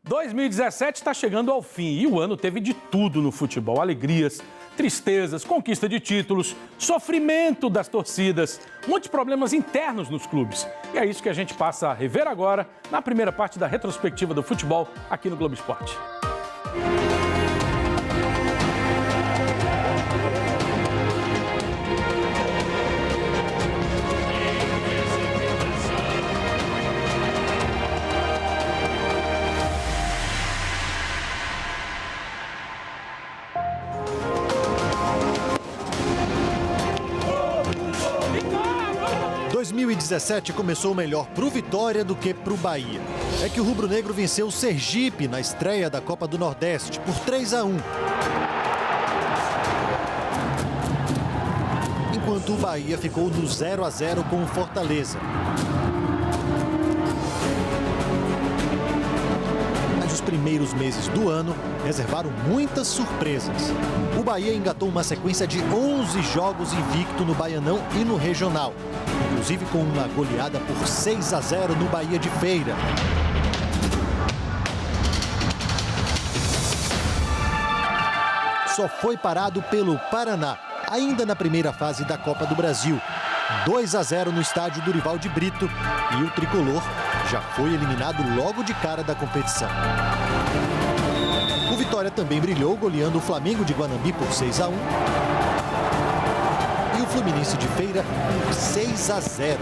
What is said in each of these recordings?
2017 está chegando ao fim e o ano teve de tudo no futebol. Alegrias, tristezas, conquista de títulos, sofrimento das torcidas, muitos problemas internos nos clubes. E é isso que a gente passa a rever agora na primeira parte da retrospectiva do futebol aqui no Globo Esporte. 2017 começou melhor pro Vitória do que pro Bahia. É que o rubro-negro venceu o Sergipe na estreia da Copa do Nordeste por 3-1. Enquanto o Bahia ficou no 0-0 com o Fortaleza. Mas os primeiros meses do ano reservaram muitas surpresas. O Bahia engatou uma sequência de 11 jogos invicto no Baianão e no Regional. Inclusive com uma goleada por 6-0 no Bahia de Feira. Só foi parado pelo Paraná, ainda na primeira fase da Copa do Brasil. 2-0 no estádio Dorival de Brito e o tricolor já foi eliminado logo de cara da competição. O Vitória também brilhou goleando o Flamengo de Guanambi por 6-1. E o Fluminense de Feira por 6-0.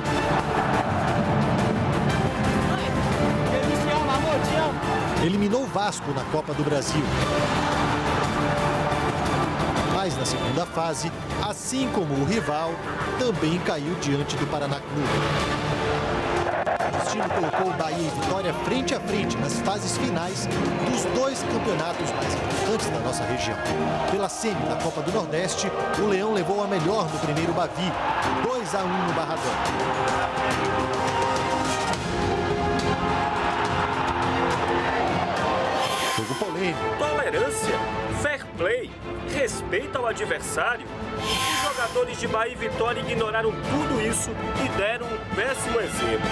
Eliminou o Vasco na Copa do Brasil. Mas na segunda fase, assim como o rival, também caiu diante do Paraná Clube. O destino colocou o Bahia e Vitória frente a frente nas fases finais dos dois campeonatos mais importantes da nossa região. Pela semi da Copa do Nordeste, o Leão levou a melhor no primeiro Bavi, 2-1 no Barradão. Jogo polêmico. Tolerância, fair play, respeito ao adversário. Os jogadores de Bahia e Vitória ignoraram tudo isso e deram um péssimo exemplo.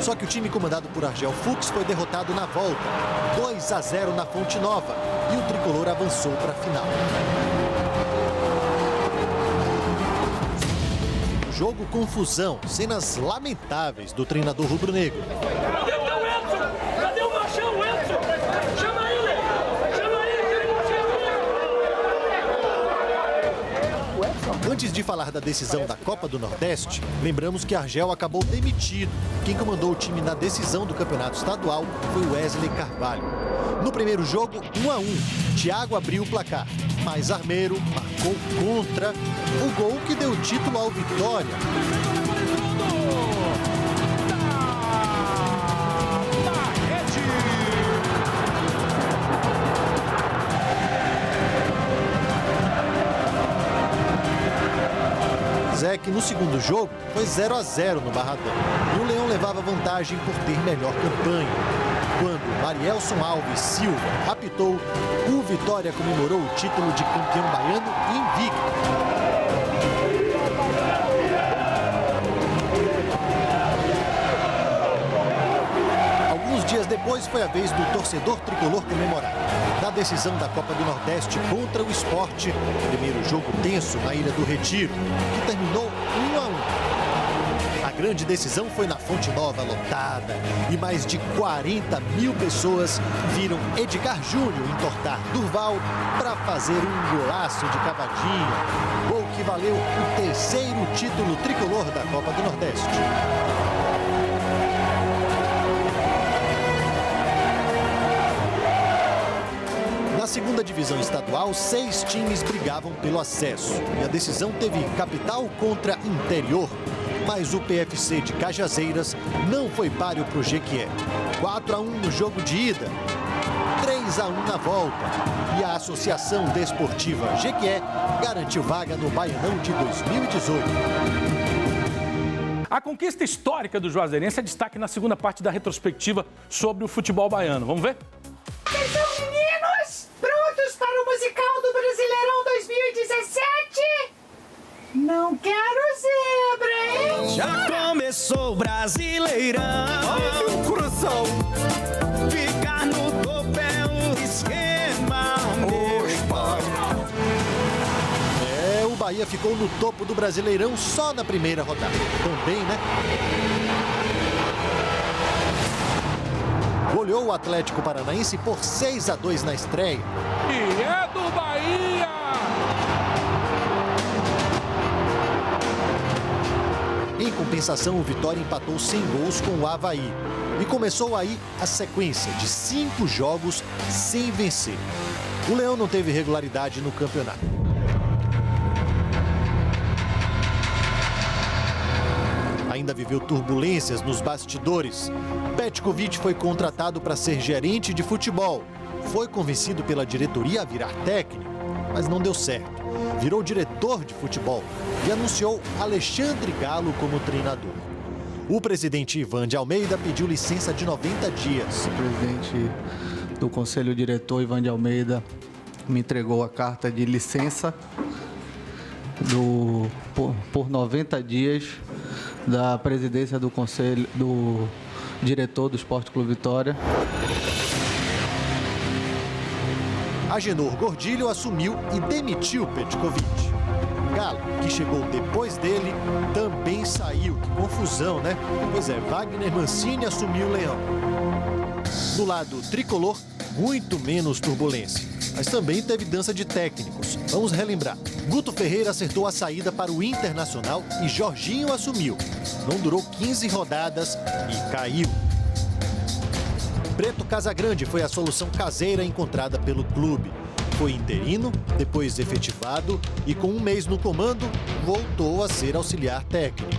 Só que o time comandado por Argel Fux foi derrotado na volta, 2-0 na Fonte Nova, e o tricolor avançou para a final. Jogo confusão, cenas lamentáveis do treinador rubro-negro. Cadê o Edson? Cadê o Machão, Edson? Chama ele! Chama ele! Antes de falar da decisão da Copa do Nordeste, lembramos que Argel acabou demitido. Quem comandou o time na decisão do campeonato estadual foi Wesley Carvalho. No primeiro jogo, 1-1, Thiago abriu o placar, mas Armeiro marcou contra o gol que deu título ao Vitória. Zé, que no segundo jogo foi 0-0 no Barradão. E o Leão levava vantagem por ter melhor campanha. Quando Marielson Alves Silva apitou, o Vitória comemorou o título de campeão baiano invicto. Alguns dias depois foi a vez do torcedor tricolor comemorar. Na decisão da Copa do Nordeste contra o Sport, primeiro jogo tenso na Ilha do Retiro, que terminou 1-1. A grande decisão foi na Fonte Nova lotada e mais de 40 mil pessoas viram Edgar Júnior entortar Durval para fazer um golaço de cavadinha. Gol que valeu o terceiro título tricolor da Copa do Nordeste. Na segunda divisão estadual, 6 times brigavam pelo acesso. E a decisão teve capital contra interior. Mas o PFC de Cajazeiras não foi páreo para o Jequié. 4-1 no jogo de ida, 3-1 na volta. E a Associação Desportiva Jequié garantiu vaga no Baianão de 2018. A conquista histórica do Juazeirense é destaque na segunda parte da retrospectiva sobre o futebol baiano. Vamos ver? Atenção, meninos! Prontos para o musical do Brasileirão 2017? Não quero zebra, hein? Já começou o Brasileirão. Olha o coração. Ficar no topo é o esquema, meu pai. O Bahia ficou no topo do Brasileirão só na primeira rodada. Também, né? Goleou o Atlético Paranaense por 6-2 na estreia. E é do Bahia! Em compensação, o Vitória empatou sem gols com o Avaí. E começou aí a sequência de 5 jogos sem vencer. O Leão não teve regularidade no campeonato. Ainda viveu turbulências nos bastidores. Petkovic foi contratado para ser gerente de futebol. Foi convencido pela diretoria a virar técnico, mas não deu certo. Virou diretor de futebol e anunciou Alexandre Galo como treinador. O presidente Ivan de Almeida pediu licença de 90 dias. O presidente do Conselho Diretor, Ivan de Almeida, me entregou a carta de licença por 90 dias da presidência do Conselho, do diretor do Esporte Clube Vitória. Agenor Gordilho assumiu e demitiu Petkovic. Galo, que chegou depois dele, também saiu. Que confusão, né? Pois é, Wagner Mancini assumiu o Leão. Do lado tricolor, muito menos turbulência. Mas também teve dança de técnicos. Vamos relembrar. Guto Ferreira acertou a saída para o Internacional e Jorginho assumiu. Não durou 15 rodadas e caiu. Preto Casagrande foi a solução caseira encontrada pelo clube. Foi interino, depois efetivado e com um mês no comando, voltou a ser auxiliar técnico.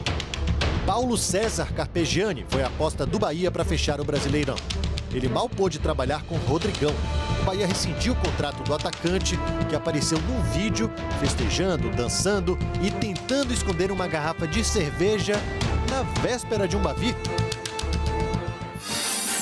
Paulo César Carpegiani foi a aposta do Bahia para fechar o Brasileirão. Ele mal pôde trabalhar com Rodrigão. O Bahia rescindiu o contrato do atacante, que apareceu num vídeo festejando, dançando e tentando esconder uma garrafa de cerveja na véspera de um Bavi.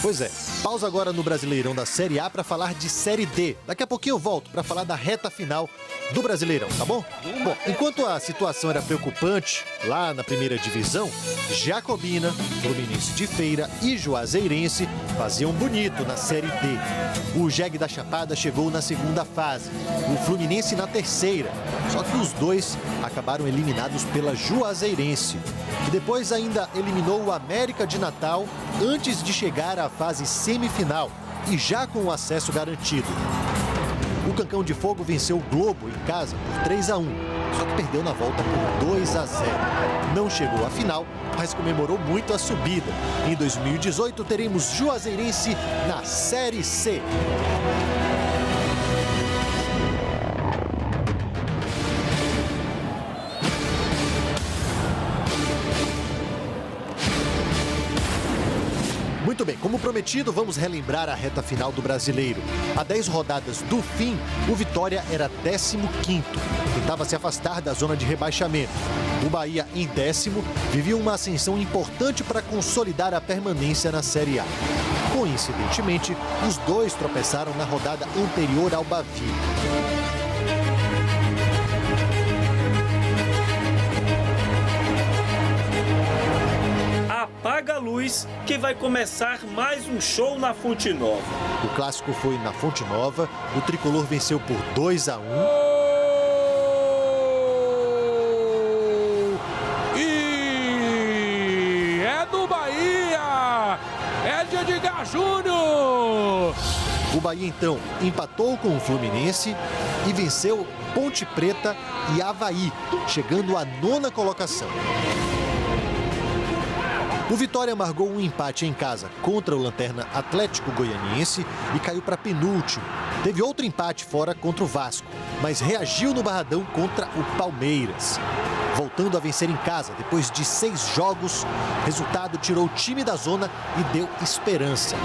Pois é, pausa agora no Brasileirão da Série A para falar de Série D. Daqui a pouquinho eu volto para falar da reta final do Brasileirão, tá bom? Bom, enquanto a situação era preocupante lá na primeira divisão, Jacobina, Fluminense de Feira e Juazeirense faziam bonito na Série D. O Jeg da Chapada chegou na segunda fase, o Fluminense na terceira. Só que os dois acabaram eliminados pela Juazeirense, que depois ainda eliminou o América de Natal antes de chegar à fase semifinal e já com o acesso garantido. O Cancão de Fogo venceu o Globo em casa por 3-1, só que perdeu na volta por 2-0. Não chegou à final, mas comemorou muito a subida. Em 2018 teremos Juazeirense na Série C. Muito bem, como prometido, vamos relembrar a reta final do Brasileiro. A 10 rodadas do fim, o Vitória era 15º. Tentava se afastar da zona de rebaixamento. O Bahia, em 10º, vivia uma ascensão importante para consolidar a permanência na Série A. Coincidentemente, os dois tropeçaram na rodada anterior ao Bavi. Apaga a luz que vai começar mais um show na Fonte Nova. O clássico foi na Fonte Nova, o tricolor venceu por 2-1. E é do Bahia! É de Edgar Júnior! O Bahia, então, empatou com o Fluminense e venceu Ponte Preta e Avaí, chegando à 9ª colocação. O Vitória amargou um empate em casa contra o Lanterna Atlético Goianiense e caiu para penúltimo. Teve outro empate fora contra o Vasco, mas reagiu no Barradão contra o Palmeiras. Voltando a vencer em casa depois de 6 jogos, o resultado tirou o time da zona e deu esperança.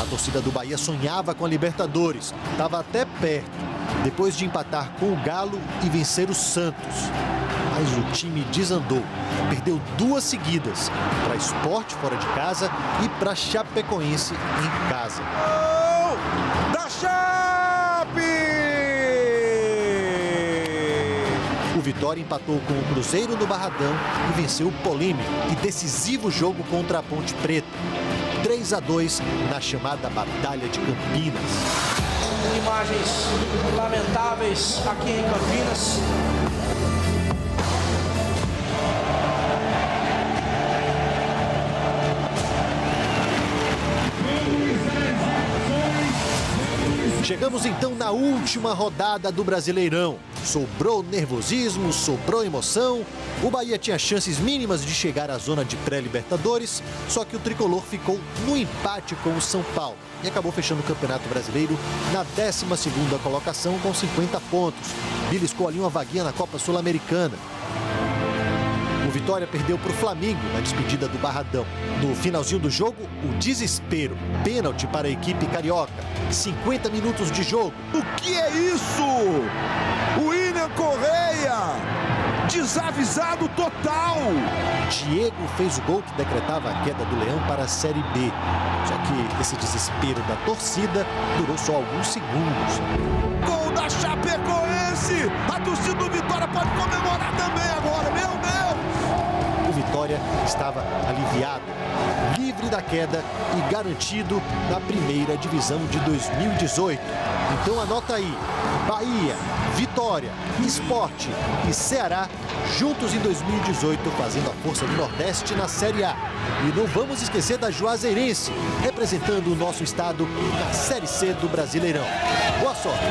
A torcida do Bahia sonhava com a Libertadores, estava até perto, depois de empatar com o Galo e vencer o Santos. Mas o time desandou, perdeu 2 seguidas, para Sport fora de casa e para Chapecoense em casa. Da Chape! Vitória empatou com o Cruzeiro no Barradão e venceu o polêmico e decisivo jogo contra a Ponte Preta. 3-2 na chamada Batalha de Campinas. Imagens lamentáveis aqui em Campinas. Chegamos então na última rodada do Brasileirão. Sobrou nervosismo, sobrou emoção. O Bahia tinha chances mínimas de chegar à zona de pré-Libertadores, só que o tricolor ficou no empate com o São Paulo e acabou fechando o Campeonato Brasileiro na 12ª colocação com 50 pontos. Beliscou ali uma vaguinha na Copa Sul-Americana. O Vitória perdeu para o Flamengo na despedida do Barradão. No finalzinho do jogo, o desespero. Pênalti para a equipe carioca. 50 minutos de jogo. O que é isso? O William Correia, desavisado total. Diego fez o gol que decretava a queda do Leão para a Série B. Só que esse desespero da torcida durou só alguns segundos. Gol da Chapecoense. A torcida do Vitória pode comemorar também agora, meu Deus. O Vitória estava aliviado, livre da queda e garantido na primeira divisão de 2018. Então anota aí, Bahia, Vitória, Sport e Ceará juntos em 2018 fazendo a força do Nordeste na Série A. E não vamos esquecer da Juazeirense, representando o nosso estado na Série C do Brasileirão. Boa sorte!